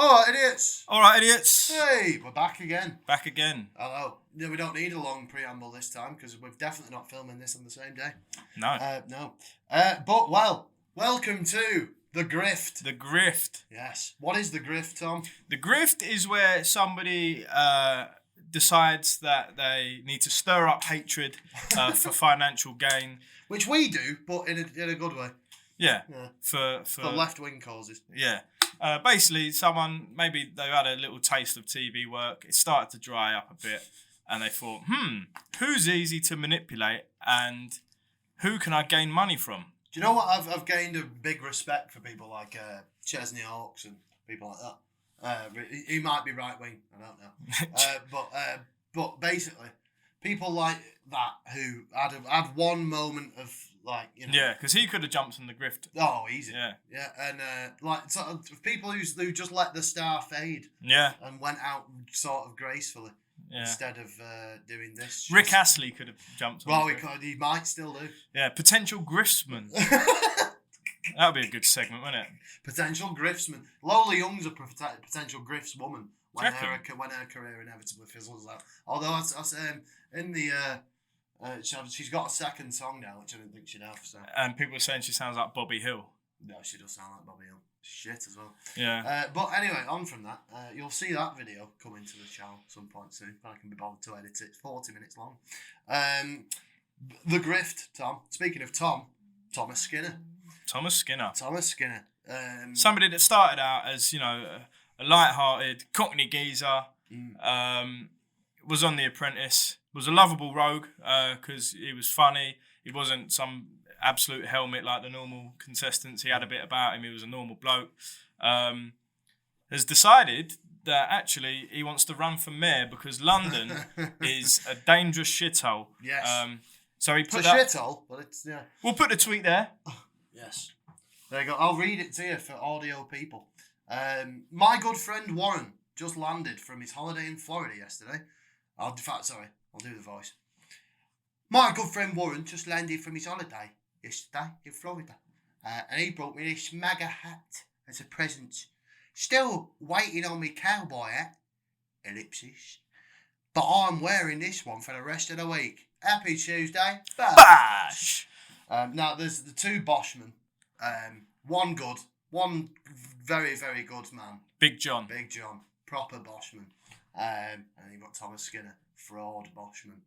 Oh, idiots! All right, idiots. Hey, we're back again. Back again. Hello. No, we don't need a long preamble this time because we're definitely not filming this on the same day. No. No. Welcome to the grift. The grift. Yes. What is the grift, Tom? The grift is where somebody decides that they need to stir up hatred for financial gain. Which we do, but in a good way. Yeah. For left-wing causes. Yeah. Basically, someone, maybe they've had a little taste of TV work, it started to dry up a bit, and they thought, who's easy to manipulate and who can I gain money from? Do you know what? I've gained a big respect for people like Chesney Hawkes and people like that. He might be right-wing, I don't know. But basically, people like that who had one moment of, like, you know... Yeah, because he could have jumped on the grift. Oh, easy. Yeah. Yeah, and like sort of people who just let the star fade. Yeah. And went out sort of gracefully instead of doing this. Rick Astley could have jumped on the grift. He might still do. Yeah, potential griftsman. That would be a good segment, wouldn't it? Potential griftsman. Lola Young's a potential grifts woman when her career inevitably fizzles out. Although in the she's got a second song now, which I didn't think she'd have. So. And people are saying she sounds like Bobby Hill. No, she does sound like Bobby Hill. Shit as well. Yeah. But anyway, on from that, you'll see that video coming to the channel some point soon. But I can be bothered to edit it. It's 40 minutes long. The grift, Tom. Speaking of Tom, Thomas Skinner. Thomas Skinner. Somebody that started out as, a light-hearted Cockney geezer, was on The Apprentice, was a lovable rogue because he was funny. He wasn't some absolute helmet like the normal contestants. He had a bit about him. He was a normal bloke. Has decided that actually he wants to run for mayor because London is a dangerous shithole. Yes. So he put it's a shithole, but it's, yeah. We'll put the tweet there. Yes. There you go. I'll read it to you for audio people. My good friend Warren just landed from his holiday in Florida yesterday. I'll do the voice. My good friend Warren just landed from his holiday yesterday in Florida. And he brought me this MAGA hat as a present. Still waiting on me cowboy hat. Ellipsis. But I'm wearing this one for the rest of the week. Happy Tuesday. Bash! Now, there's the two Boshmen. One good. One very, very good man. Big John. Proper Boshman. And you've got Thomas Skinner. Fraud Boshman.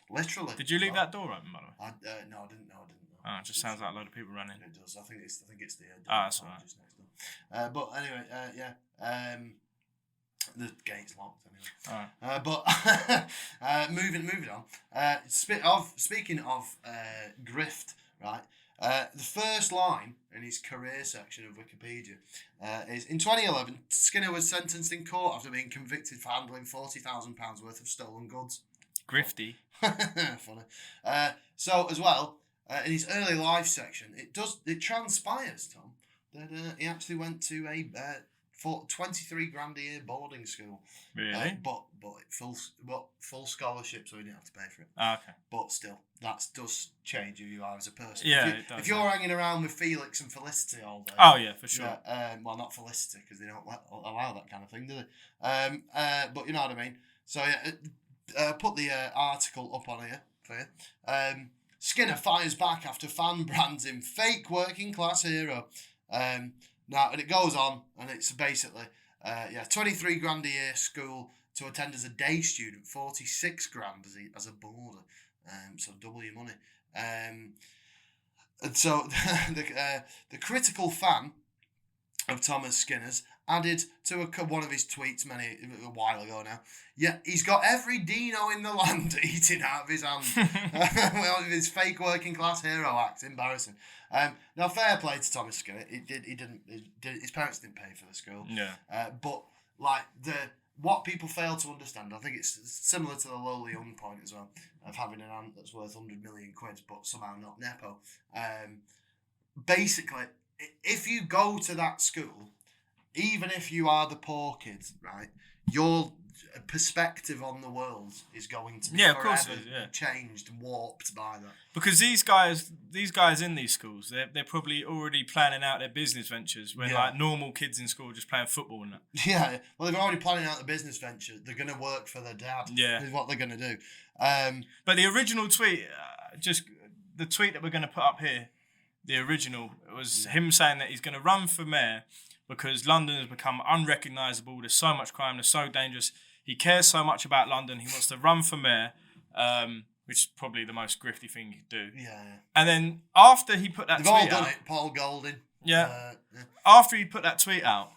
Literally. Did you leave that door open, by the way? No, I didn't know. Oh, it just sounds like a load of people running. It does. I think it's the that's all right. Just next door. But anyway, the gate's locked anyway. All right. But moving on. Speaking of grift, right? The first line in his career section of Wikipedia is, in 2011, Skinner was sentenced in court after being convicted for handling £40,000 worth of stolen goods. Grifty. Funny. So, as well, in his early life section, it transpires, Tom, that he actually went to a for 23 grand a year boarding school. Really? But full scholarship, so he didn't have to pay for it. Okay. But still, that does change who you are as a person. Yeah, it does. If you're hanging around with Felix and Felicity all day. Oh yeah, for sure. Yeah, well, not Felicity because they don't allow that kind of thing, do they? But you know what I mean. So yeah, put the article up on here for you. Skinner fires back after fan brands him fake working class hero. Now, and it goes on, and it's basically, 23 grand a year school to attend as a day student, 46 grand as a boarder, so double your money. And so the critical fan of Thomas Skinner's added to one of his tweets a while ago now. Yeah, he's got every Dino in the land eating out of his hand. With his fake working class hero act, embarrassing. Now, fair play to Thomas Skinner. His parents didn't pay for the school. Yeah. But like what people fail to understand, I think it's similar to the Lola Young point as well, of having an aunt that's worth 100 million quid, but somehow not nepo. Basically, if you go to that school, even if you are the poor kids, right, you're perspective on the world is going to be of course forever it is, yeah. changed and warped by that. Because these guys in these schools, they're probably already planning out their business ventures when like normal kids in school are just playing football and that. Yeah, well, they're already planning out the business venture. They're going to work for their dad. Yeah, is what they're going to do. But the original tweet, just the tweet that we're going to put up here, the original was him saying that he's going to run for mayor because London has become unrecognisable. There's so much crime. They're so dangerous. He cares so much about London. He wants to run for mayor, which is probably the most grifty thing you could do. Yeah. And then after he put that They've tweet all done out, it. Paul Golding. Yeah. After he put that tweet out,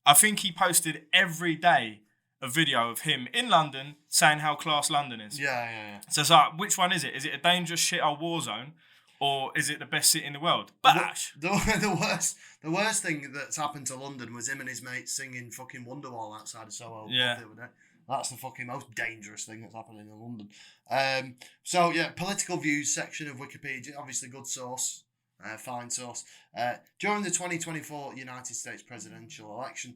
I think he posted every day a video of him in London saying how class London is. Yeah. So it's like, which one is it? Is it a dangerous shit-hole war zone? Or is it the best city in the world? Bash! The worst thing that's happened to London was him and his mates singing fucking Wonderwall outside of Soho the other day. That's the fucking most dangerous thing that's happening in London. Political views section of Wikipedia, obviously good source, fine source. During the 2024 United States presidential election,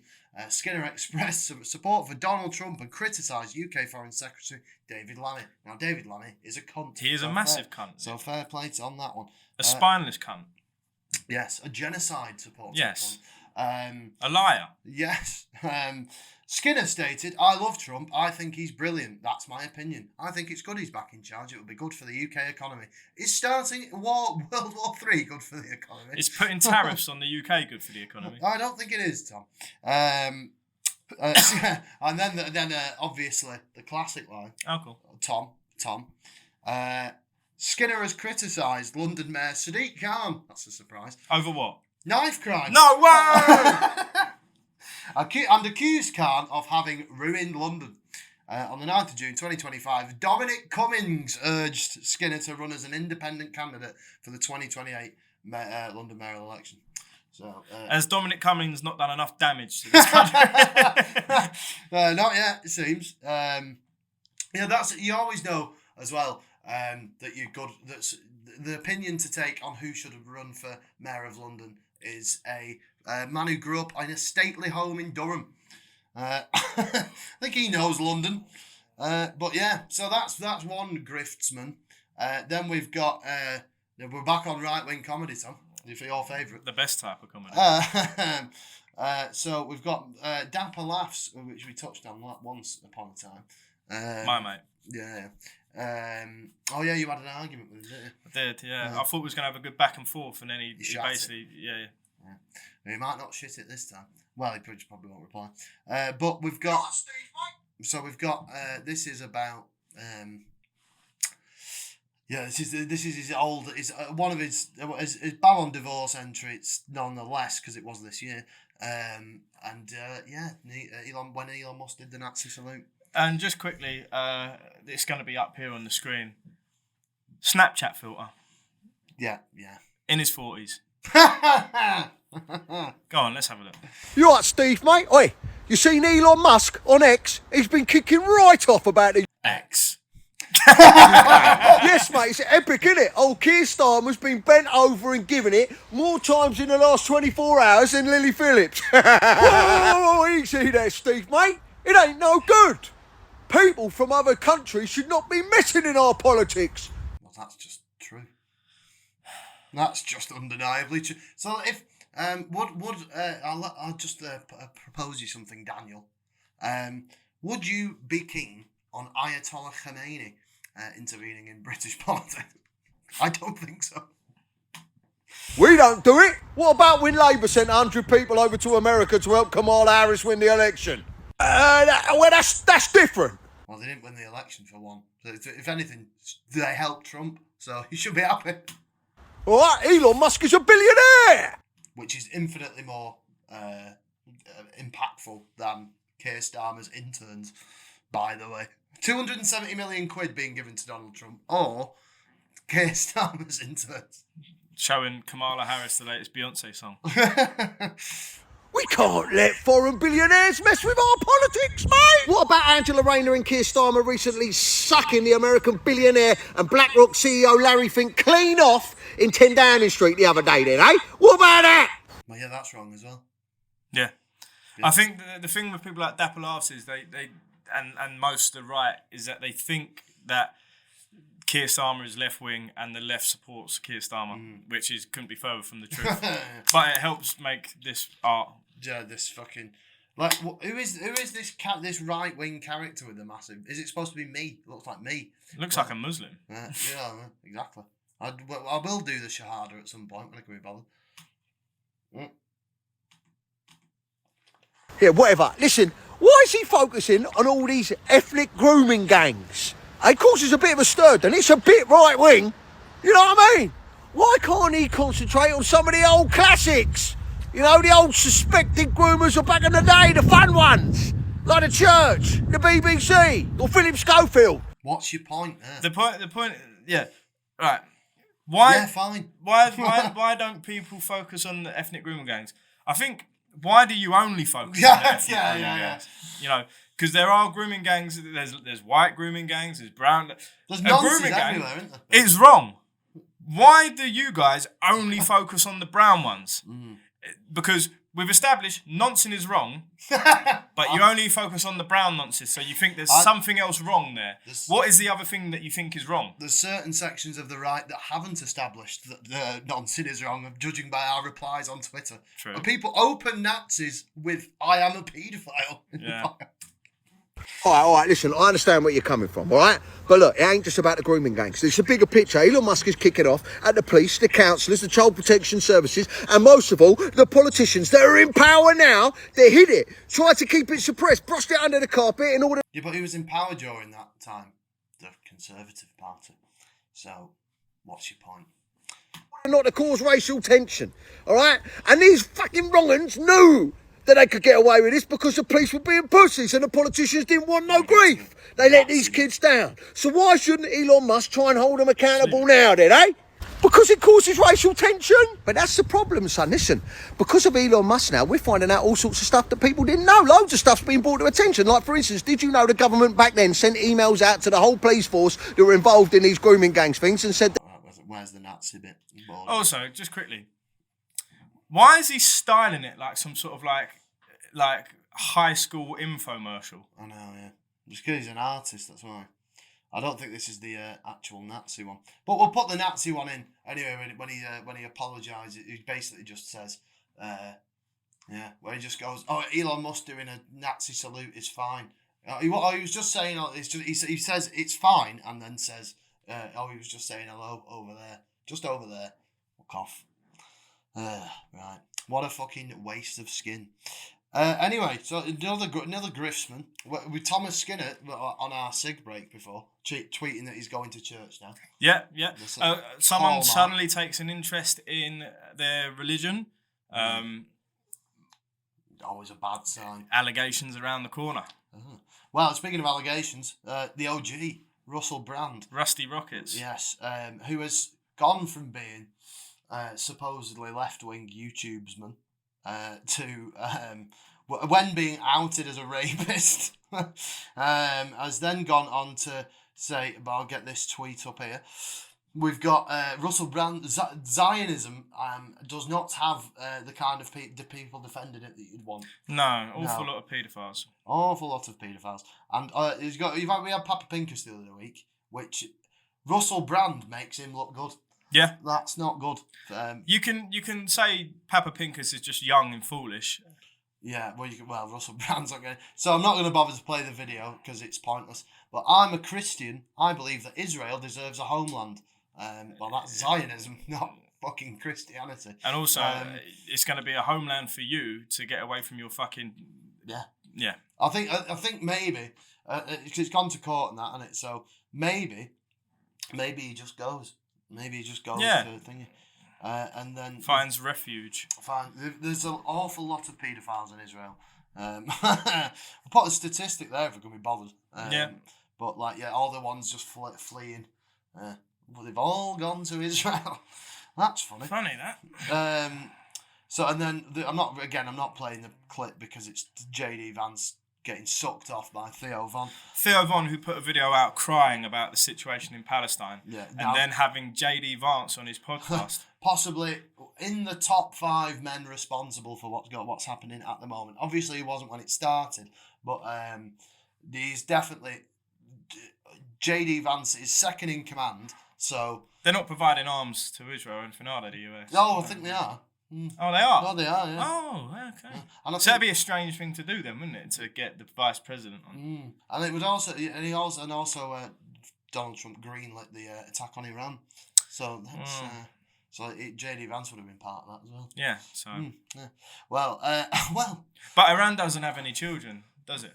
Skinner expressed some support for Donald Trump and criticised UK Foreign Secretary David Lammy. Now, David Lammy is a cunt. He is a massive cunt. So fair play on that one. A spineless cunt. Yes, a genocide supporter. Yes. Cunt. A liar. Yes. Skinner stated, I love Trump. I think he's brilliant. That's my opinion. I think it's good he's back in charge. It would be good for the UK economy. Is starting World War III good for the economy? Is putting tariffs on the UK good for the economy? I don't think it is, Tom. And then obviously, the classic line. Oh, cool. Tom. Skinner has criticised London Mayor Sadiq Khan. That's a surprise. Over what? Knife crime. No way! And accused Khan of having ruined London. On the 9th of June 2025, Dominic Cummings urged Skinner to run as an independent candidate for the 2028 London mayoral election. So, has Dominic Cummings not done enough damage to this country? Not yet, it seems. That's you always know as well that you're good. That's the opinion to take on who should run for mayor of London is a man who grew up in a stately home in Durham. I think he knows London. But yeah, so that's one griftsman. Then we've got we're back on right wing comedy, Tom. For your favourite, the best type of comedy. So we've got Dapper laughs, which we touched on once upon a time. My mate. Yeah. You had an argument with him, didn't you? I did, yeah. I thought we was going to have a good back and forth, and then he basically, yeah. He might not shit it this time. Well, he probably won't reply. But we've got. So we've got. This is about. This is his old. Is one of his Ballon divorce entry. It's nonetheless because it was this year. Elon when Elon Musk did the Nazi salute. And just quickly, it's going to be up here on the screen. Snapchat filter. Yeah. In his 40s. Go on, let's have a look. You alright, Steve, mate? Oi, you seen Elon Musk on X? He's been kicking right off about the X. Yes, mate, it's epic, isn't it? Old Keir Starmer's been bent over and given it more times in the last 24 hours than Lily Phillips. Whoa, easy there, Steve, mate. It ain't no good. People from other countries should not be messing in our politics. Well, that's just true. That's just undeniably true. So if I'll just propose you something, Daniel. Would you be keen on Ayatollah Khomeini intervening in British politics? I don't think so. We don't do it. What about when Labour sent 100 people over to America to help Kamala Harris win the election? That's different. Well, they didn't win the election for one. So if anything, they helped Trump. So you should be happy. All right, Elon Musk is a billionaire. Which is infinitely more impactful than Keir Starmer's interns, by the way. 270 million quid being given to Donald Trump, or Keir Starmer's interns. Showing Kamala Harris the latest Beyonce song. We can't let foreign billionaires mess with our politics, mate. What about Angela Rayner and Keir Starmer recently sucking the American billionaire and BlackRock CEO Larry Fink clean off in 10 Downing Street the other day then, eh? What about that? Well, yeah, that's wrong as well. Yeah. I think the thing with people like Dapper laughs is they and most of the right is that they think that Keir Starmer is left wing and the left supports Keir Starmer, which couldn't be further from the truth. But it helps make this art. Yeah, this fucking like who is this right wing character with the massive? Is it supposed to be me? Looks like me. Looks like a Muslim. Yeah, exactly. I will do the Shahada at some point when I can be bothered. Yeah, whatever. Listen, why is he focusing on all these ethnic grooming gangs? It causes a bit of a stir, and it's a bit right-wing. You know what I mean? Why can't he concentrate on some of the old classics? You know, the old suspected groomers of back in the day, the fun ones. Like the church, the BBC, or Philip Schofield. What's your point? The point, yeah. Right. Why? Yeah, fine. Why don't people focus on the ethnic grooming gangs? I think, why do you only focus on the ethnic grooming gangs? You know, because there are grooming gangs. There's white grooming gangs. There's brown. There's a nonsense grooming gang everywhere, isn't there? is wrong. Why do you guys only focus on the brown ones? Because we've established nonsense is wrong, but you only focus on the brown nonsense, so you think there's something else wrong there. What is the other thing that you think is wrong? There's certain sections of the right that haven't established that the nonsense is wrong, judging by our replies on Twitter. True. And people open Nazis with "I am a paedophile." Yeah. All right, listen, I understand where you're coming from, all right? But look, it ain't just about the grooming gangs. There's a bigger picture. Elon Musk is kicking off at the police, the councillors, the child protection services, and most of all, the politicians that are in power now. They hid it, tried to keep it suppressed, brushed it under the carpet in order... Yeah, but he was in power during that time, the Conservative Party. So, what's your point? ...not to cause racial tension, all right? And these fucking wrong-uns knew that they could get away with this because the police were being pussies and the politicians didn't want no grief. They let these kids down. So why shouldn't Elon Musk try and hold them accountable now then, eh? Because it causes racial tension. But that's the problem, son. Listen, because of Elon Musk now, we're finding out all sorts of stuff that people didn't know. Loads of stuff's been brought to attention. Like, for instance, did you know the government back then sent emails out to the whole police force that were involved in these grooming gangs things and said... Where's the Nazi bit? Also, just quickly, why is he styling it like some sort of like high school infomercial? I know, yeah. Just because he's an artist, that's why. I don't think this is the actual Nazi one, but we'll put the Nazi one in anyway. When he apologises, he basically just says, where he just goes, "Oh, Elon Musk doing a Nazi salute is fine." He was just saying, he says it's fine, and then says, he was just saying hello over there, just over there. Fuck off. Right. What a fucking waste of skin. Anyway, so another griftsman with Thomas Skinner on our sig break before tweeting that he's going to church now. Yeah. Someone suddenly takes an interest in their religion. Always a bad sign. Allegations around the corner. Well, speaking of allegations, the OG Russell Brand, Rusty Rockets. Yes, who has gone from being supposedly left-wing YouTubesman to when being outed as a rapist, has then gone on to say, but I'll get this tweet up here. We've got Russell Brand. Zionism does not have the kind of people defending it that you'd want. No, awful lot of paedophiles. Awful lot of paedophiles. And we had Papa Pincus the other week, which Russell Brand makes him look good. Yeah, that's not good. You can say Papa Pincus is just young and foolish. Yeah, Russell Brand's not going to... So I'm not going to bother to play the video because it's pointless. But I'm a Christian. I believe that Israel deserves a homeland. Well, that's Zionism, not fucking Christianity. And also, it's going to be a homeland for you to get away from your fucking... Yeah. I think maybe, it's gone to court and that, and so maybe he just goes. Maybe he just goes to thingy. And then finds refuge. There's an awful lot of paedophiles in Israel. I'll put a statistic there if we're going to be bothered. But all the ones just fleeing. But they've all gone to Israel. That's funny. Funny that. So and then I'm not playing the clip because it's JD Vance getting sucked off by Theo Von. Theo Von, who put a video out crying about the situation in Palestine, and then having JD Vance on his podcast. Possibly in the top 5 men responsible for what's happening at the moment. Obviously, he wasn't when it started, but he's definitely JD Vance is second in command. So they're not providing arms to Israel or anything, are they? The US? no, I think they are. Oh, they are. No, they are. Yeah. Oh, okay. Yeah. And So that'd be a strange thing to do, then, wouldn't it? To get the vice president on. And it would also, Donald Trump greenlit the attack on Iran. So that's JD Vance would have been part of that as well. Yeah. So. Yeah. Well. But Iran doesn't have any children, does it?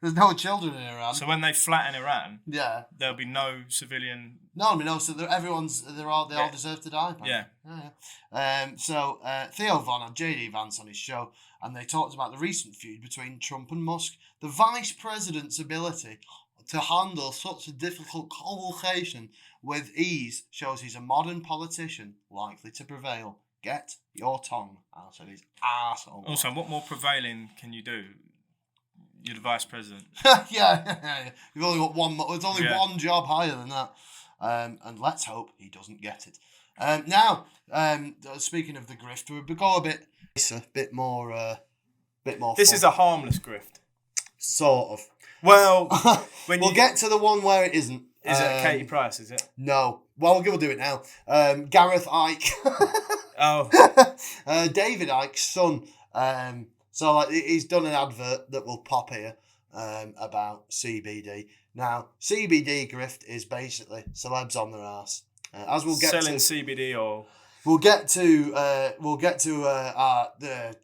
There's no children in Iran. So when they flatten Iran, yeah, there'll be no civilian. No. So they all deserve to die. Man. Yeah. So Theo Von had JD Vance on his show, and they talked about the recent feud between Trump and Musk. The vice president's ability to handle such a difficult convocation with ease shows he's a modern politician likely to prevail. Get your tongue out of his arsehole. Also, what more prevailing can you do? You're the vice president. yeah. You've only got one. There's only one job higher than that, and let's hope he doesn't get it. Now, speaking of the grift, we'll go a bit more. This fun. is a harmless grift. Sort of. Well, we'll get to the one where it isn't. Is it Katie Price? Is it? No. Well, we'll do it now. Gareth Ike. Oh. David Icke's son. So he's done an advert that will pop here about CBD. Now, CBD grift is basically celebs on their arse. As we'll get selling to CBD or we'll get to the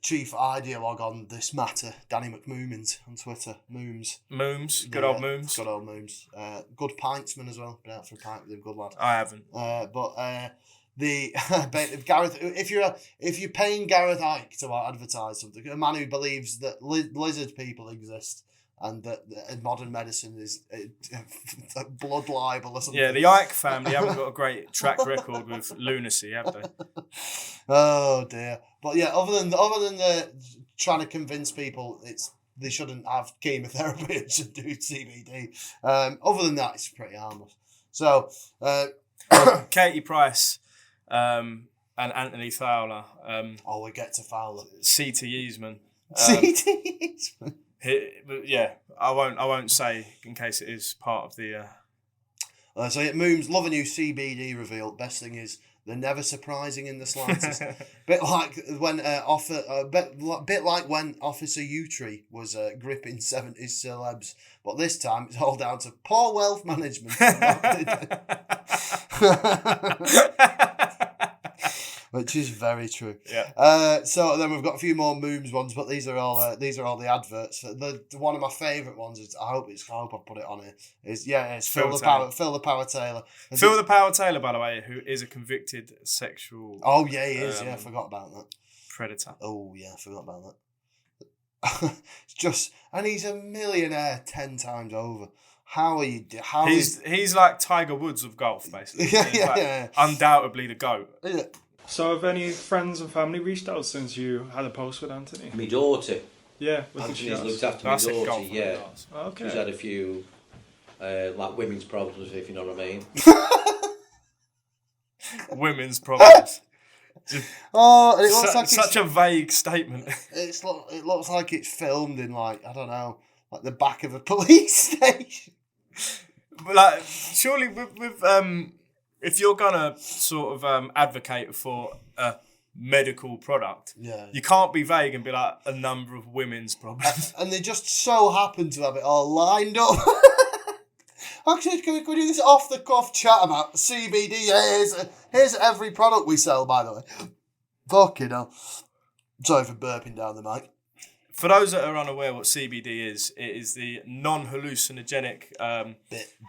chief ideologue on this matter, Danny McMoomins on Twitter. Mooms, good old Mooms. Good old Mooms. Good pintsman as well. Been out for a pint with him, good lad. I haven't. The Gareth, if you're paying Gareth Ike to advertise something, a man who believes that lizard people exist and that modern medicine is blood libel or something. Yeah, the Ike family haven't got a great track record with lunacy, have they? Oh dear. But yeah, other than the trying to convince people they shouldn't have chemotherapy and should do CBD. Other than that, it's pretty harmless. So Katie Price. And Anthony Fowler. We get to Fowler. C.T. Eastman. C.T. Eastman. I won't say in case it is part of the. So it Mooms love a new CBD reveal. Best thing is they're never surprising in the slightest. bit like when Officer Utree was gripping 70s celebs, but this time it's all down to poor wealth management. Which is very true. Yeah. So then we've got a few more Mooms ones, but these are all the adverts. One of my favourite ones is I hope I put it on here. It's Phil the Power Taylor. Phil the Power Taylor, by the way, who is a convicted sexual. Oh yeah, he is. I forgot about that. Predator. Oh yeah, I forgot about that. And he's a millionaire 10 times over. How are you? He's like Tiger Woods of golf, basically. Yeah. Undoubtedly the GOAT. Yeah. So have any friends and family reached out since you had a post with Anthony? My daughter. Yeah. Anthony's looked after my daughter, yeah. Okay. She's had a few women's problems, if you know what I mean. Women's problems. It looks like such a vague statement. It looks like it's filmed in I don't know, like the back of a police station. But surely with if you're gonna sort of advocate for a medical product, you can't be vague and be like a number of women's problems. And they just so happen to have it all lined up. Actually, can we do this off the cuff chat about CBD? Here's every product we sell, by the way. Fucking hell. Sorry for burping down the mic. For those that are unaware what CBD is, it is the non-hallucinogenic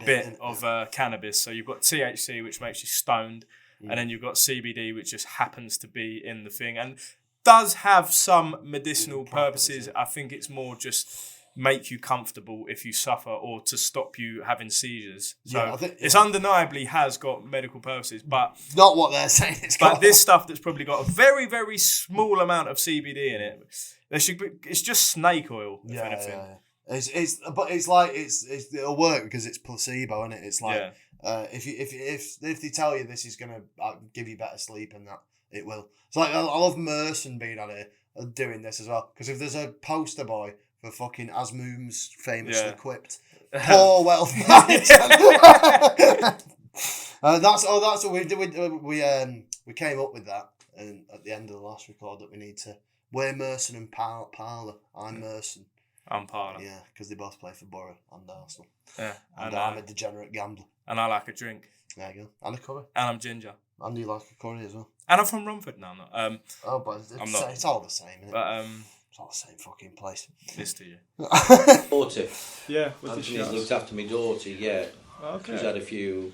bit of cannabis. So you've got THC, which makes you stoned, and then you've got CBD, which just happens to be in the thing, and does have some medicinal purposes. I think it's more just make you comfortable if you suffer or to stop you having seizures. So it's undeniably has got medical purposes, but not what they're saying it's got. But this stuff that's probably got a very, very small amount of CBD in it. It's just snake oil, if anything. It'll work because it's placebo, isn't it? It's like if they tell you this is gonna give you better sleep and that, it will. It's like I love Merson being on here and doing this as well, because if there's a poster boy for fucking, as Mooms famously quipped, poor wealth management. That's what we did. We came up with that, and at the end of the last record that we need to. We're Merson and Parler. I'm Merson. I'm Parler. Yeah, because they both play for Borough and Arsenal. Yeah, and I'm a degenerate gambler. And I like a drink. There you go. And a curry. And I'm ginger. And you like a curry as well. And I'm from Romford. No, I'm not. But it's all the same, isn't it? But it's all the same fucking place. This to you. Daughter. Yeah, with the Anthony's shots. looked after my daughter, yeah. Okay. She's had a few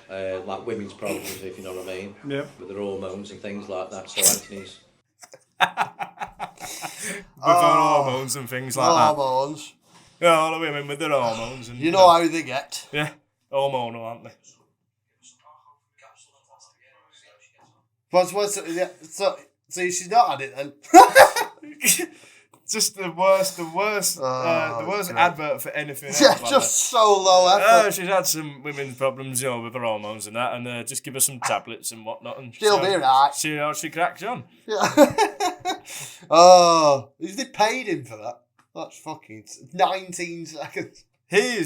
like women's problems, if you know what I mean. Yeah. With her hormones and things like that. So Anthony's. With hormones and things like that. Hormones. Yeah, all the women with their hormones. And, you know how they get. Yeah, hormonal, aren't they? So she's not had it then. Just the worst great. advert for anything else. Yeah, like just that. so low effort. She's had some women's problems, with her hormones and that, and just give her some tablets and whatnot, and She'll be right. She cracks on. Yeah. Oh, they paid him for that. That's fucking 19 seconds. He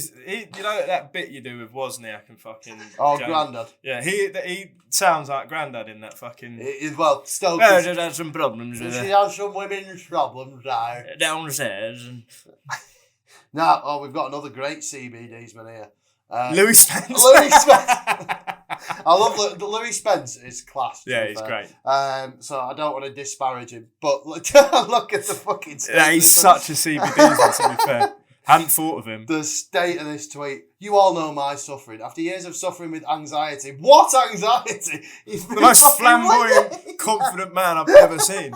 that bit you do with Wozniak and fucking. Oh, James. Grandad. Yeah, he sounds like Grandad in that fucking. Well, still. Well, just had some problems with She her has some women's problems there. downstairs and. Now, we've got another great CBD's man here. Louis Spence. Louis Spence. I love Louis Spence is class. Yeah, he's great. So I don't want to disparage him, but look at the fucking. Yeah, he's such a CBD, to be fair. Hadn't thought of him. The state of this tweet. You all know my suffering. After years of suffering with anxiety. What anxiety? The most flamboyant, confident man I've ever seen.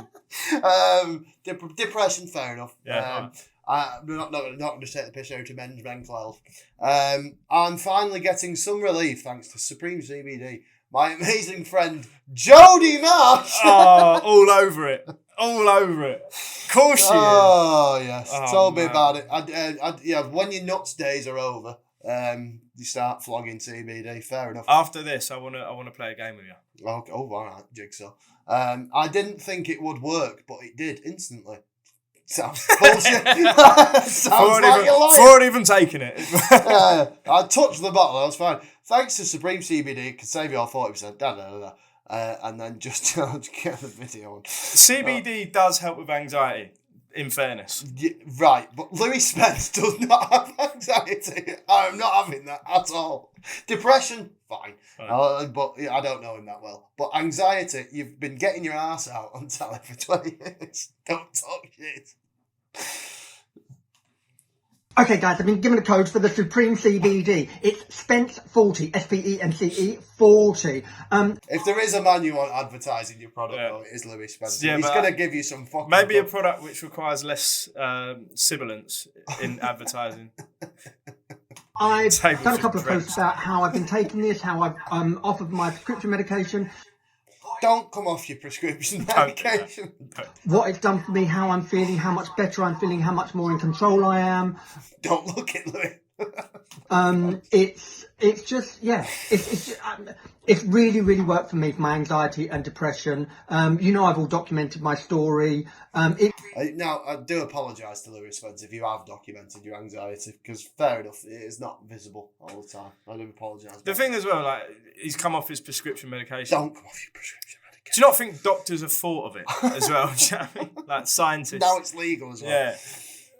Depression, fair enough. Yeah. I'm not going to take the piss out of men's mental health. I'm finally getting some relief thanks to Supreme CBD. My amazing friend Jodie Marsh. Oh, all over it. All over it. Of course she is. Oh, yes. Told me man. about it. When your nuts days are over, you start flogging CBD. Fair enough. After this, I wanna play a game with you. Okay. Oh, all right. Jigsaw. I didn't think it would work, but it did instantly. Sounds bullshit. Sounds like you're lying. Before even taking it. I touched the bottle. I was fine. Thanks to Supreme CBD, can save you all 40%. And then just get the video on. CBD does help with anxiety, in fairness. Yeah, right, but Louis Spence does not have anxiety. I'm not having that at all. Depression, fine. Right. But I don't know him that well. But anxiety, you've been getting your ass out on telly for 20 years. Don't talk shit. Okay, guys, I've been given a code for the Supreme CBD. It's Spence40, SPENCE 40. If there is a man you want advertising your product, Yeah. though, it is Louis Spence. Yeah, He's but going to give you some fucking... Maybe a product which requires less sibilance in advertising. I've Table done a for couple of dregs. posts about how I've been taking this, how I've offered my prescription medication, Don't come off your prescription Don't do that. medication. what it's done for me, how I'm feeling, how much better I'm feeling, how much more in control I am. Don't look at Louis. It's just, yeah, it's really, really worked for me for my anxiety and depression. I've all documented my story. Now, I do apologise to Louis Spence if you have documented your anxiety, because fair enough, it is not visible all the time. I do apologise. The thing as well, like, he's come off his prescription medication. Don't come off your prescription medication. Do you not think doctors have thought of it as well? Do you know what I mean? Like scientists. Now it's legal as well. Yeah.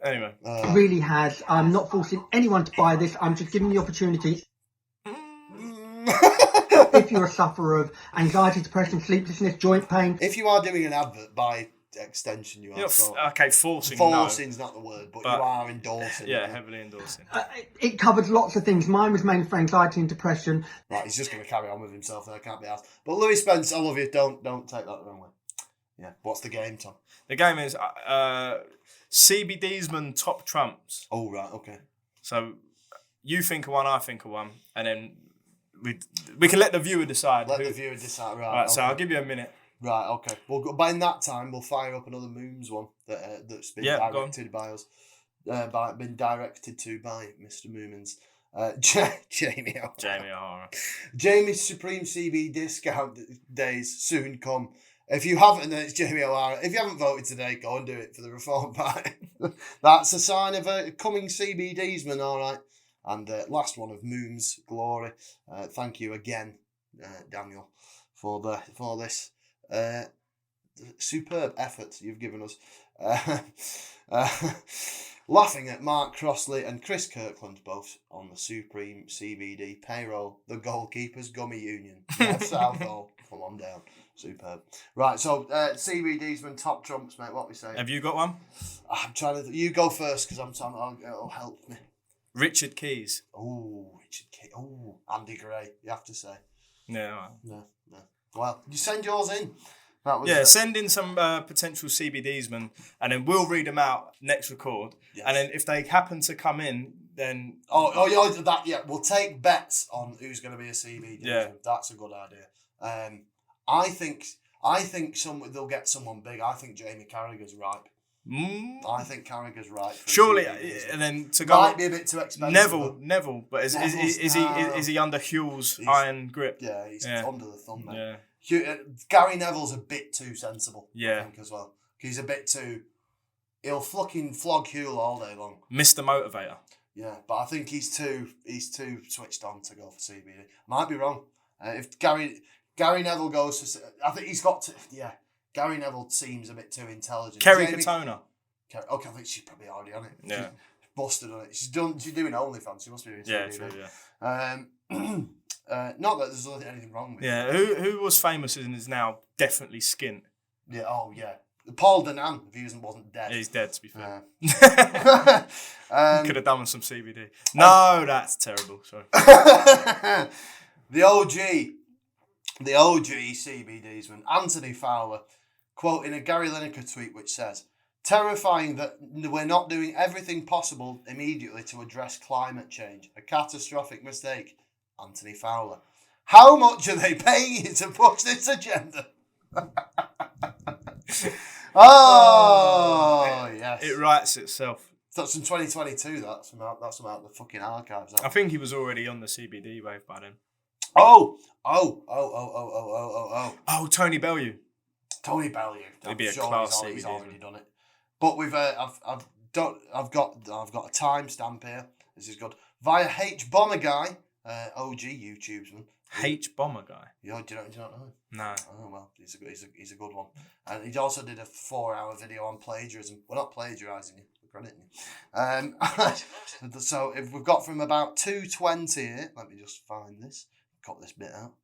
Anyway. It really has. I'm not forcing anyone to buy this. I'm just giving the opportunity. If you're a sufferer of anxiety, depression, sleeplessness, joint pain. If you are doing an advert, by extension, you are. Okay, forcing's not the word, but you But- are endorsing. Yeah, it. heavily endorsing. It covers lots of things. Mine was mainly for anxiety and depression. Right, he's just going to carry on with himself there, can't be asked. But Louis Spence, I love you. Don't take that the wrong way. Yeah, what's the game, Tom? The game is CBDsman top trumps. Oh, right, okay. So you think of one, I think of one, and then we can let the viewer decide. Let the viewer decide. Right, Right, so okay. I'll give you a minute. Right, okay. Well, by in that time, we'll fire up another Moons one that's been Yeah, go on. directed by us. Been directed to by Mr. Moomans. Jamie O'Hara. Jamie O'Hara. Jamie's Supreme CB discount days soon come. If you haven't, then it's Jamie O'Hara. If you haven't voted today, go and do it for the Reform Party. That's a sign of a coming CBDsman, all right. And last one of Moom's glory. Thank you again, Daniel, for this superb effort you've given us. Laughing at Mark Crossley and Chris Kirkland, both on the Supreme CBD payroll. The Goalkeepers Gummy Union. Yeah, Southall. Come on down. Superb. Right, so CBDsman top trumps, mate. What we say? Have you got one? I'm trying to. You go first because it'll help me. Richard Keys. Oh, Richard Keys. Oh, Andy Gray. You have to say. No. Well, you send yours in. That was send in some potential CBDsmen, and then we'll read them out next record. Yes. And then if they happen to come in, then we'll take bets on who's going to be a CBD. Yeah, that's a good idea. I think they'll get someone big. I think Jamie Carragher's ripe. I think Carragher's right. Surely, and then to go might be a bit too expensive. Neville, but is he under Hugh's iron grip? Yeah, he's under the thumb, mate. Yeah. Gary Neville's a bit too sensible. Yeah, I think as well. He's a bit too. He'll fucking flog Hughel all day long. Mr. Motivator. Yeah, but I think he's too switched on to go for CBD. Might be wrong. If Gary Neville goes for, I think he's got to. Yeah, Gary Neville seems a bit too intelligent. Kerry Katona. Okay, I think she's probably already on it. Yeah, she's busted on it. She's doing OnlyFans. She must be doing CBD. Yeah. Not that there's anything wrong with it. Yeah, who was famous and is now definitely skint. Yeah, oh yeah. Paul Danan, if he wasn't dead. He's dead, to be fair. Could have done with some CBD. No, that's terrible. Sorry. The OG CBDsman, Anthony Fowler, quoting a Gary Lineker tweet which says, "Terrifying that we're not doing everything possible immediately to address climate change. A catastrophic mistake. Anthony Fowler. How much are they paying you to push this agenda?" Yes. It writes itself. That's from 2022. That's from out the fucking archives. I think he was already on the CBD wave by then. Oh, Tony Bellew. Tony Bellew. He'd be a class CBD. He's already done it. But we've I've got a timestamp here. This is good. Via H Bomber Guy, OG YouTubesman. H Bomber Guy. Yeah, do you not know? No. Oh well, he's a good one. And he also did a 4-hour video on plagiarism. We're not plagiarising you, we're crediting you. So if we've got from about 2:20 here, let me just find this. Cut this bit out.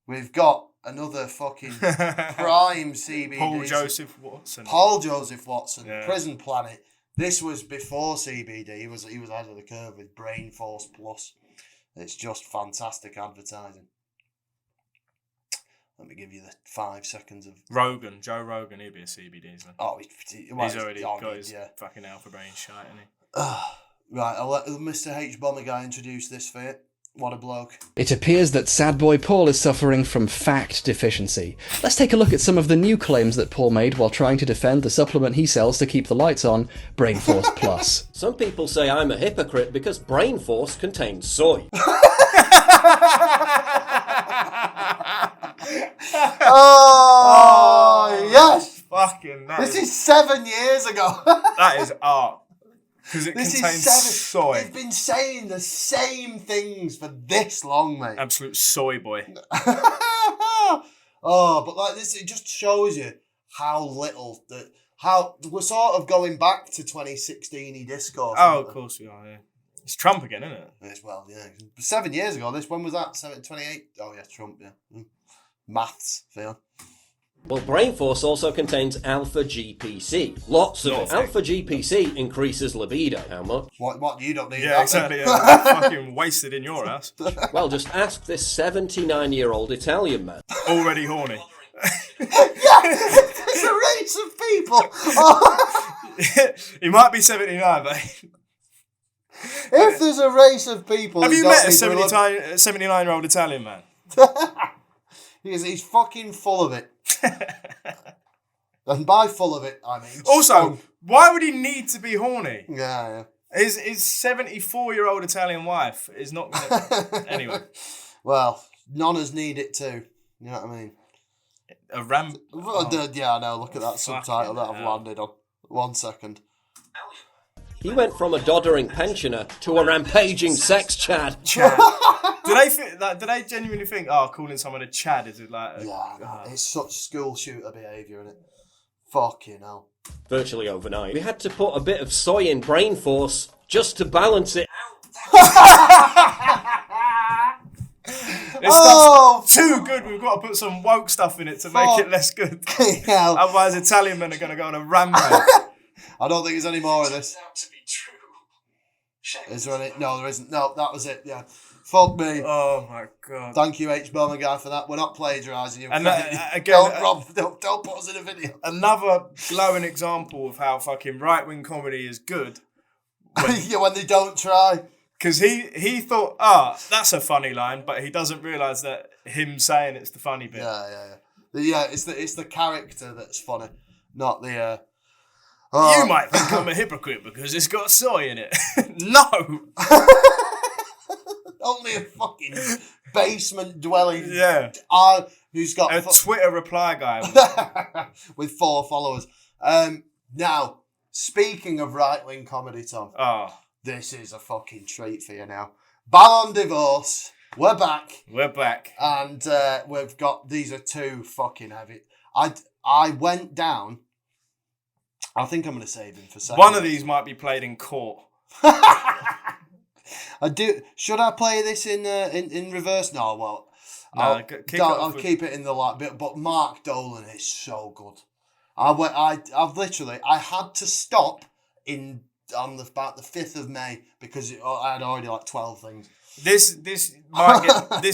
We've got another fucking prime CBD. Paul Joseph Watson. Yeah. Prison Planet. This was before CBD. He was ahead of the curve with Brain Force Plus. It's just fantastic advertising. Let me give you the 5 seconds of Joe Rogan. He'd be a CBDsman. Oh, he's already got his fucking alpha brain shite, hasn't he? Right, I'll let Mr. H Bomber Guy introduce this for you. What a bloke. It appears that sad boy Paul is suffering from fact deficiency. Let's take a look at some of the new claims that Paul made while trying to defend the supplement he sells to keep the lights on, Brain Force Plus. Some people say I'm a hypocrite because Brain Force contains soy. Oh, yes! Fucking this is 7 years ago. That is art. Because it contains soy. They've been saying the same things for this long, mate. Absolute soy boy. But like this, it just shows you how we're sort of going back to 2016 discourse. Oh, of course we are, yeah. It's Trump again, isn't it? As well, yeah. 7 years ago, when was that? 28? Oh, yeah, Trump, yeah. Maths, Fionn. Well, Brain Force also contains alpha GPC. Lots of it. Alpha GPC increases libido. How much? What? You don't need that. Yeah, exactly. Fucking wasted in your ass. Well, just ask this 79-year-old Italian man. Already horny. Yeah, there's a race of people. He might be 79, but... If there's a race of people... Have you met a 79-year-old Italian man? He's fucking full of it. And by full of it, I mean... Also, why would he need to be horny? Yeah. His 74-year-old Italian wife is not going to... Anyway. Well, nonnas need it too. You know what I mean? A ram. Yeah, I know. Look at that subtitle that I've hell. landed on. 1 second. He went from a doddering pensioner to a rampaging sex Chad. Chad. Do they genuinely think, calling someone a Chad is it like? It's such school shooter behaviour, isn't it? Fucking hell. Virtually overnight, we had to put a bit of soy in brain force just to balance it out. This stuff's too good. We've got to put some woke stuff in it to make it less good. Hell. Otherwise, Italian men are going to go on a rampage. I don't think there's any more of this. Is there any? No, there isn't. No, that was it. Yeah. Fuck me. Oh my god. Thank you, H. Bowman guy, for that. We're not plagiarising you. And again, don't put us in a video. Another glowing example of how fucking right-wing comedy is good. When they don't try. Because he thought, that's a funny line, but he doesn't realise that him saying it's the funny bit. Yeah. It's the character that's funny, not the. You might think I'm a hypocrite because it's got soy in it. No. Only a fucking basement dwelling. Yeah. Who's got a Twitter reply guy with 4 followers. Now, speaking of right-wing comedy, Tom. This is a fucking treat for you now. Ballon Divorce. We're back. And we've got, these are 2 fucking heavy. I went down. I think I'm going to save him for second. One of these might be played in court. I do. Should I play this in reverse? No, well, I'll keep it in the light bit. But Mark Dolan is so good. I had to stop on about the 5th of May because I had already like 12 things. This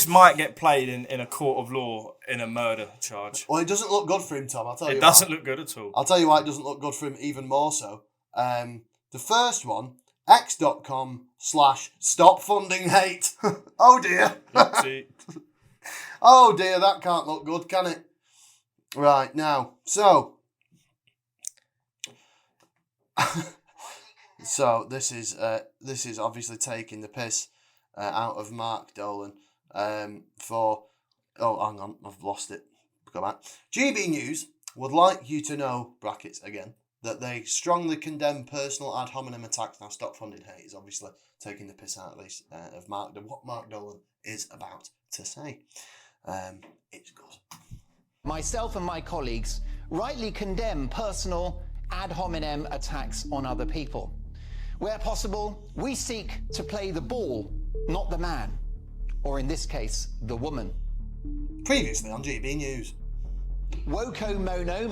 might get played in a court of law in a murder charge. Well, it doesn't look good for him, Tom. I'll tell you. It doesn't look good at all. I'll tell you why it doesn't look good for him even more so. The first one, x.com/stop funding hate. Oh dear. Oh dear, that can't look good, can it? Right, now, so this is obviously taking the piss out of Mark Dolan for... Oh, hang on, I've lost it. Go back. GB News would like you to know, brackets again, that they strongly condemn personal ad hominem attacks. Now, stop funding hate is obviously taking the piss out, at least, of what Mark Dolan is about to say. It's good. Myself and my colleagues rightly condemn personal ad hominem attacks on other people. Where possible, we seek to play the ball, not the man, or in this case, the woman. Previously on GB News. Woko Mono,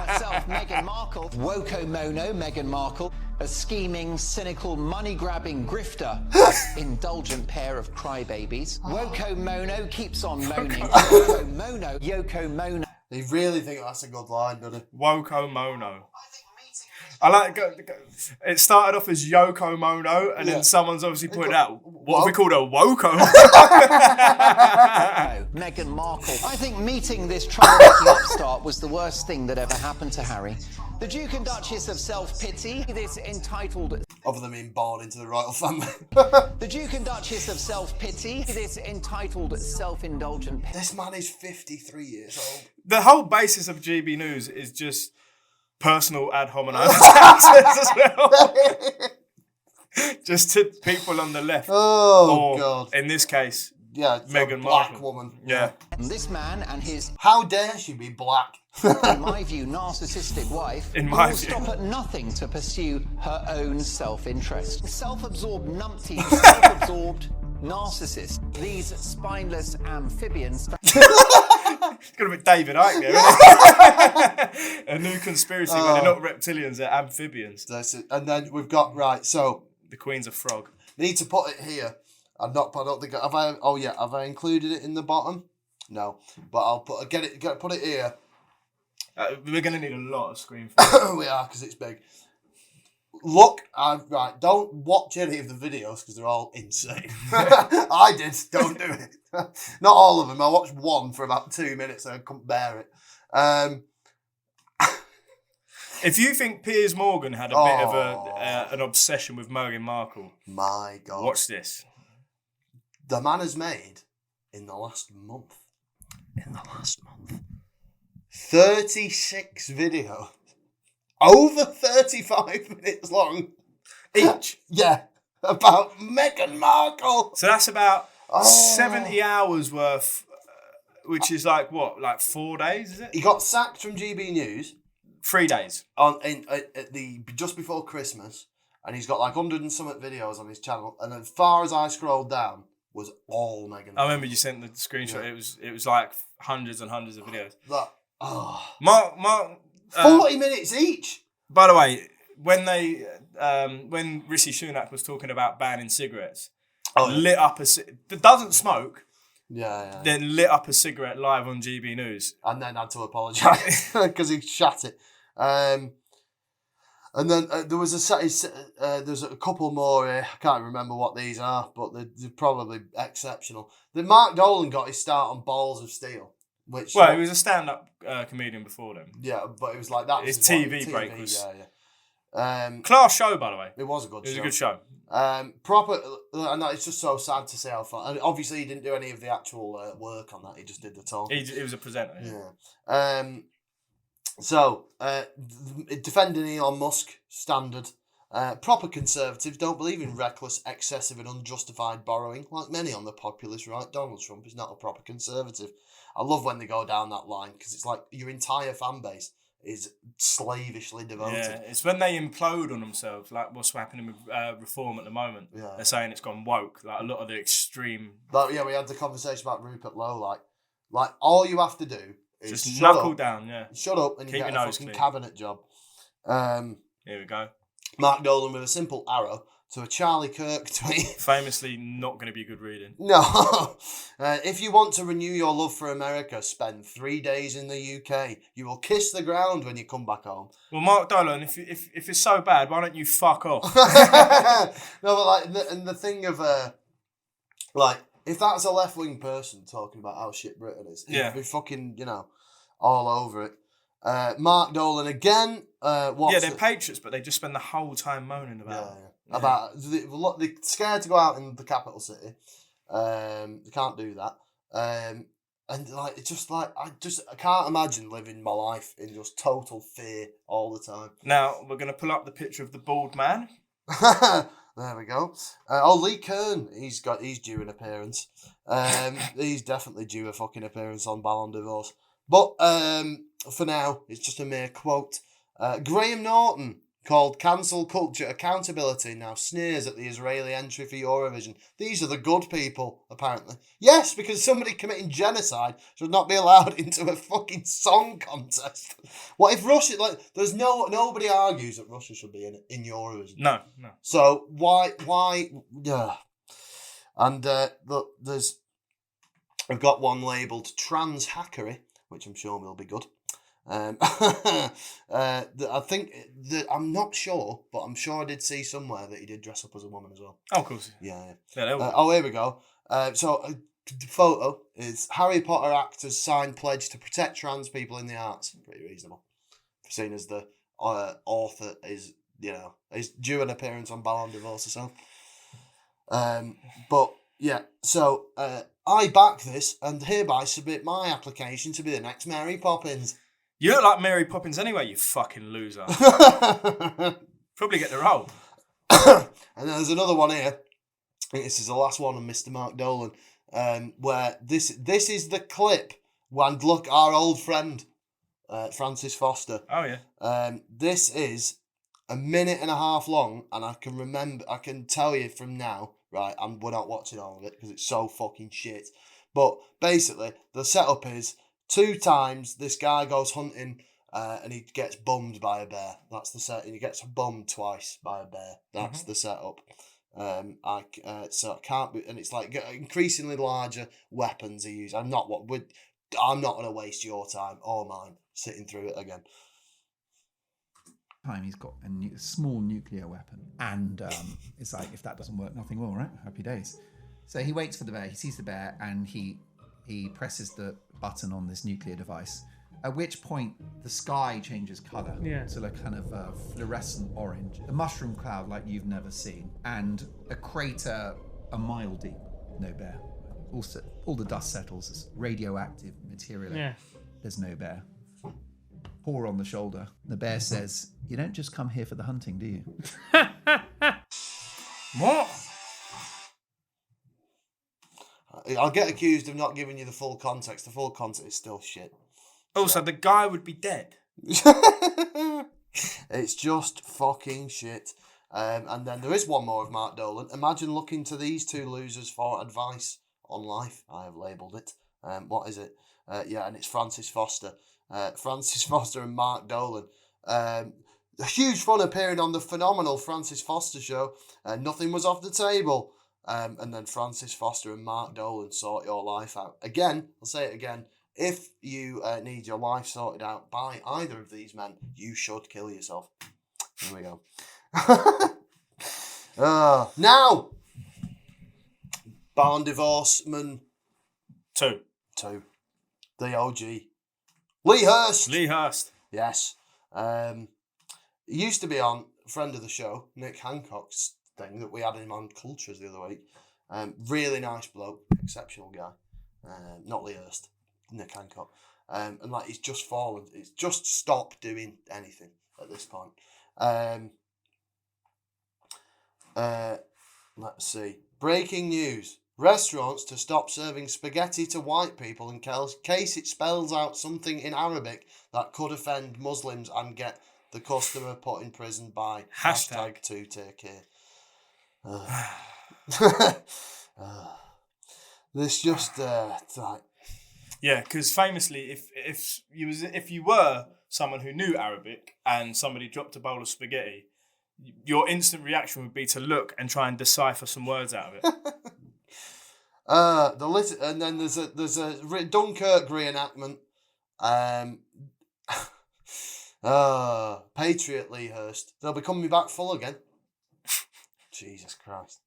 herself, Meghan Markle. Woko Mono, Meghan Markle, a scheming, cynical, money-grabbing grifter, indulgent pair of crybabies. Woko Mono keeps on moaning. Yoko Mono. They really think that's a good line, don't they? Woko Mono. I like it started off as Yoko Mono, and then someone's obviously pointed out, what have we called a Woko? Meghan Markle. I think meeting this troublemaking upstart was the worst thing that ever happened to Harry. The Duke and Duchess of Self-Pity, this entitled... Other than being born into the royal family. The Duke and Duchess of Self-Pity, this entitled self-indulgent... This man is 53 years old. The whole basis of GB News is just... personal ad hominem attacks as well. Just to people on the left. Oh, God. In this case, Meghan Markle. Woman. Yeah. This man and his... How dare she be black? in my view, narcissistic wife will stop at nothing to pursue her own self-interest. Self-absorbed numpty, self-absorbed narcissist. These spineless amphibians... It's going to be David Icke there, isn't it? A new conspiracy where they're not reptilians, they're amphibians. That's it. And then we've got, so... The Queen's a frog. Need to put it here. I don't think... Have I included it in the bottom? No. But I'll put it here. We're going to need a lot of screen for We are, because it's big. Look, don't watch any of the videos because they're all insane. I did, don't do it. Not all of them. I watched one for about 2 minutes and I couldn't bear it. If you think Piers Morgan had a bit of an obsession with Meghan Markle, my God, watch this. The man has made, in the last month, in the last month. 36 videos. Over 35 minutes long. Each? Yeah. About Meghan Markle. So that's about 70 hours worth, which is like what? Like 4 days, is it? He got sacked from GB News 3 days. at the just before Christmas, and he's got like 100 and something videos on his channel, and as far as I scrolled down was all Meghan. I remember you sent the screenshot. Yeah. It was like hundreds and hundreds of videos. Mark 40 minutes each. By the way, when Rishi Sunak was talking about banning cigarettes, lit up that doesn't smoke. Yeah. Then lit up a cigarette live on GB News, and then had to apologise because he shat it. And then there was there's a couple more here. I can't remember what these are, but they're probably exceptional. The Mark Dolan got his start on Balls of Steel, which he was a stand-up comedian before then. Yeah, but it was like that. His TV break was yeah. Class show, by the way. It was a good show. It was a good show. Proper, and it's just so sad to see how far. And obviously, he didn't do any of the actual work on that. He just did the talk. He was a presenter. Yeah. So, defending Elon Musk standard. Proper conservatives don't believe in reckless, excessive, and unjustified borrowing. Like many on the populist right, Donald Trump is not a proper conservative. I love when they go down that line because it's like your entire fan base is slavishly devoted. Yeah, it's when they implode on themselves, like what's happening with reform at the moment. Yeah. They're saying it's gone woke, like a lot of the extreme. But yeah, we had the conversation about Rupert Lowe. Like all you have to do is just knuckle down. Yeah, shut up and keep you get your a nose fucking clean. cabinet job. Here we go. Mark Dolan with a simple arrow to a Charlie Kirk tweet. Famously not going to be good reading. No. If you want to renew your love for America, spend 3 days in the UK. You will kiss the ground when you come back home. Well, Mark Dolan, if it's so bad, why don't you fuck off? No, but the thing of if that's a left-wing person talking about how shit Britain is, he'd be fucking, all over it. Mark Dolan again. They're patriots, but they just spend the whole time moaning about it. About they're scared to go out in the capital city. They can't do that. And I can't imagine living my life in just total fear all the time. Now we're gonna pull up the picture of the bald man. There we go. Lee Kern, he's due an appearance. He's definitely due a fucking appearance on Ballon d'Or. But for now, it's just a mere quote. Graham Norton called cancel culture accountability now sneers at the Israeli entry for Eurovision. These are the good people, apparently. Yes, because somebody committing genocide should not be allowed into a fucking song contest. What if Russia, nobody argues that Russia should be in Eurovision. No. So why, and look, I've got one labelled trans hackery, which I'm sure will be good. I think that I'm not sure, but I'm sure I did see somewhere that he did dress up as a woman as well. Oh, of course. Yeah. Here we go. The photo is Harry Potter actors sign pledge to protect trans people in the arts. Pretty reasonable, seeing as the author is due an appearance on Ballon d'Or herself. But yeah, so I back this and hereby submit my application to be the next Mary Poppins. You look like Mary Poppins anyway, you fucking loser. Probably get the role. And there's another one here. I think this is the last one on Mr. Mark Dolan, where this is the clip. And look, our old friend, Francis Foster. Oh, yeah. This is a minute and a half long, and I can tell you from now, right, we're not watching all of it because it's so fucking shit. But basically, the setup is 2 times this guy goes hunting and he gets bummed by a bear. That's the set. And he gets bummed twice by a bear. That's the setup. So it can't be, and it's like increasingly larger weapons he uses. I'm not going to waste your time or mine sitting through it again. He's got a small nuclear weapon, and it's like, if that doesn't work, nothing will, right? Happy days. So he waits for the bear. He sees the bear, and he presses the button on this nuclear device, at which point the sky changes colour to a kind of fluorescent orange, a mushroom cloud like you've never seen, and a crater a mile deep. No bear. Also all the dust settles. It's radioactive material. Yeah. There's no bear. Paw on the shoulder. The bear says, "You don't just come here for the hunting, do you?" What? I'll get accused of not giving you the full context. The full context is still shit. Also, the guy would be dead. It's just fucking shit. And then there is one more of Mark Dolan. Imagine looking to these two losers for advice on life. I have labelled it. What is it? And it's Francis Foster. Francis Foster and Mark Dolan. A huge fun appearing on the phenomenal Francis Foster show. Nothing was off the table. And then Francis Foster and Mark Dolan sort your life out. Again, I'll say it again. If you need your life sorted out by either of these men, you should kill yourself. Here we go. Now, Barn Divorceman 2. The OG. Lee Hurst. Lee Hurst. Yes. He used to be on friend of the show, Nick Hancock's thing that we had him on Cultures the other week. Really nice bloke, exceptional guy. Not Lee Hurst, Nick Hancock. And like he's just fallen. He's just stopped doing anything at this point. Let's see. Breaking news. Restaurants to stop serving spaghetti to white people in case it spells out something in Arabic that could offend Muslims and get the customer put in prison by hashtag 2Turkey. This just like Yeah, because famously, if you were someone who knew Arabic and somebody dropped a bowl of spaghetti, your instant reaction would be to look and try and decipher some words out of it. And then there's a Dunkirk reenactment. Patriot Lee Hurst. They'll be coming back full again. Jesus Christ.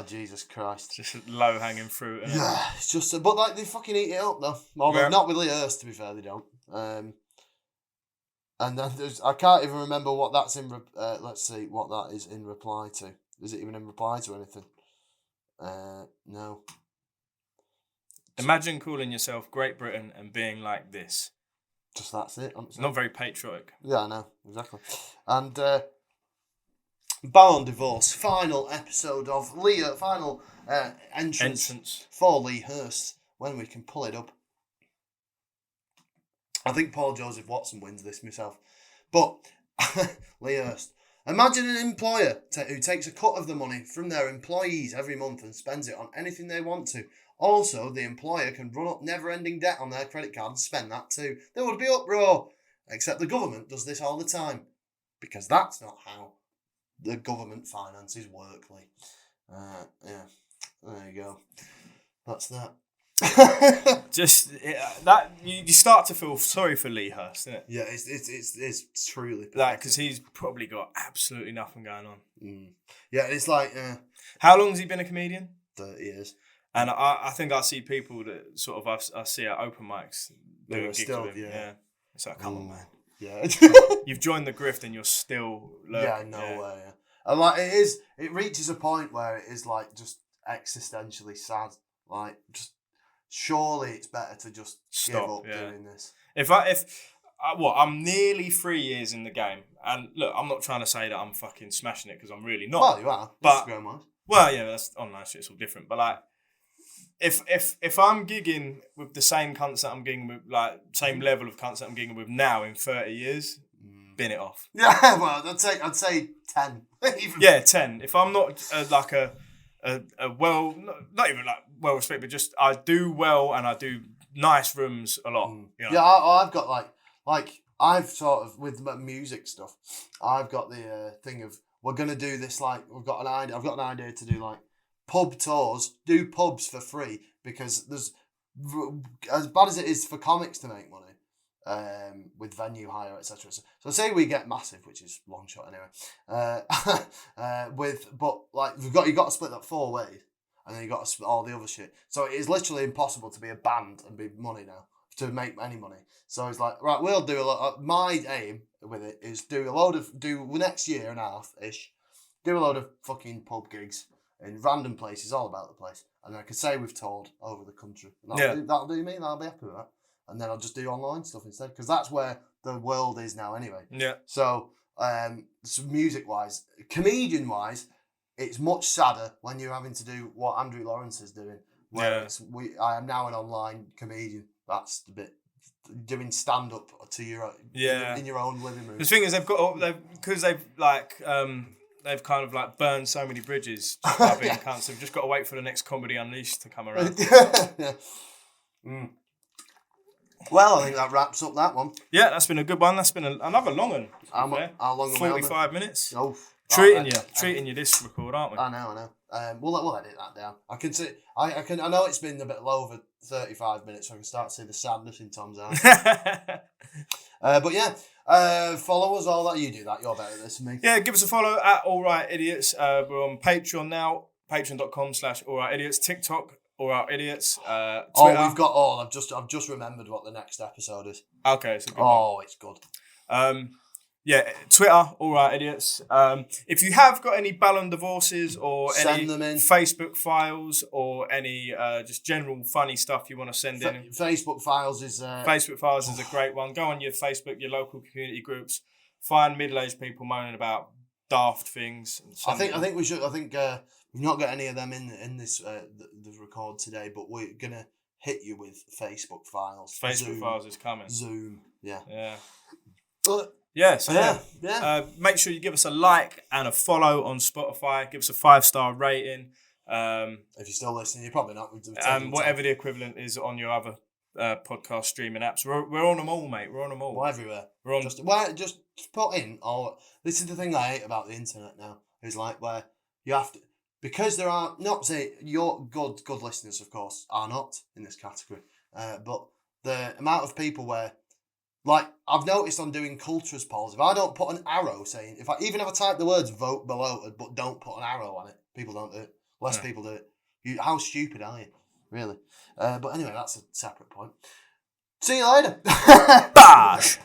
Jesus Christ. Just low hanging fruit. Yeah, it's just, but like they fucking eat it up though. Although not with Lee Hurst, to be fair, they don't. And then I can't even remember what that's in. Let's see what that is in reply to. Is it even in reply to anything? No. Imagine calling yourself Great Britain and being like this. Just that's it. It's not very patriotic. Yeah, I know, exactly. And Barn Divorce, final episode of Lee, final entrance for Lee Hurst, when we can pull it up. I think Paul Joseph Watson wins this myself. But Lee Hurst. Imagine an employer who takes a cut of the money from their employees every month and spends it on anything they want to. Also, the employer can run up never-ending debt on their credit card and spend that too. There would be uproar. Except the government does this all the time. Because that's not how the government finances work, Lee. Yeah, there you go. That's that. You start to feel sorry for Lee Hurst, isn't it? Yeah, it's truly pathetic. Like, because he's probably got absolutely nothing going on. Yeah, it's like how long has he been a comedian? 30 years. And I think I see people that sort of I see at open mics doing gigs still, with him. Yeah. It's like, come on, man. Yeah. You've joined the grift and you're still learning. Yeah, no way. Yeah. And like it reaches a point where it is like just existentially sad. Like just surely it's better to just give up doing this. I'm nearly 3 years in the game, and look, I'm not trying to say that I'm fucking smashing it because I'm really not. Well, you are. But well, yeah, that's online shit. It's all different. But like, if I'm gigging with the same cunts that I'm gigging with, like same level of cunts that I'm gigging with now in 30 years, bin it off. Yeah, well, I'd say 10. Yeah, 10. If I'm not like a well, not even like well respected, but just I do well and I do nice rooms a lot. You know? Yeah, I've got like I've sort of with my music stuff. I've got the thing of we're gonna do this like I've got an idea to do like pub tours, do pubs for free because there's as bad as it is for comics to make money. With venue hire, etc. So say we get massive, which is long shot anyway. But like you got to split that 4 ways, and then you got to split all the other shit. So it is literally impossible to be a band and be money now to make any money. So it's like right, we'll do a lot. My aim with it is do next year and a half ish, do a load of fucking pub gigs in random places all about the place, and I can say we've toured over the country. Yeah. That'll do me. I'll be happy with that. And then I'll just do online stuff instead, because that's where the world is now anyway. Yeah. So, music-wise, comedian-wise, it's much sadder when you're having to do what Andrew Lawrence is doing. Where I am now an online comedian. That's the bit. Doing stand-up to in your own living room. The thing is, they've kind of like burned so many bridges just by being cunts. They've just got to wait for the next Comedy Unleashed to come around. Well, I think that wraps up that one. Yeah, that's been a good one. That's been another long one. How long? 45 minutes. Oh, treating you this record, aren't we? I know. We'll edit that down. I can see. I know it's been a bit low over 35 minutes, so I can start to see the sadness in Tom's eyes. But yeah, follow us, all that. You do that. You're better at this than me. Yeah, give us a follow at All Right Idiots. We're on Patreon now. Patreon.com/AllRightIdiots. TikTok. All Right Idiots. Twitter. We've got I've just remembered what the next episode is. Okay, it's a good one. It's good. Yeah, Twitter, All Right Idiots. If you have got any Ballon divorces or send any them in. Facebook files or any just general funny stuff you want to send in. Facebook files is a great one. Go on your Facebook, your local community groups. Find middle-aged people moaning about daft things. I think we should. I think we've not got any of them in this the record today, but we're gonna hit you with Facebook files. Facebook files is coming. Zoom. Yeah. Yeah, so make sure you give us a like and a follow on Spotify. Give us a 5-star rating. If you're still listening, you're probably not. Whatever the equivalent is on your other podcast streaming apps. We're on them all, mate. We're on them all. We're everywhere. We're on. Just put in. This is the thing I hate about the internet now. Is like where you have to, because there are not say your good listeners, of course, are not in this category. But the amount of people where. Like, I've noticed on doing cultures polls, if I don't put an arrow saying, if I type the words vote below it, but don't put an arrow on it, people don't do it. Less people do it. How stupid are you? Really? But anyway, that's a separate point. See you later. Bash!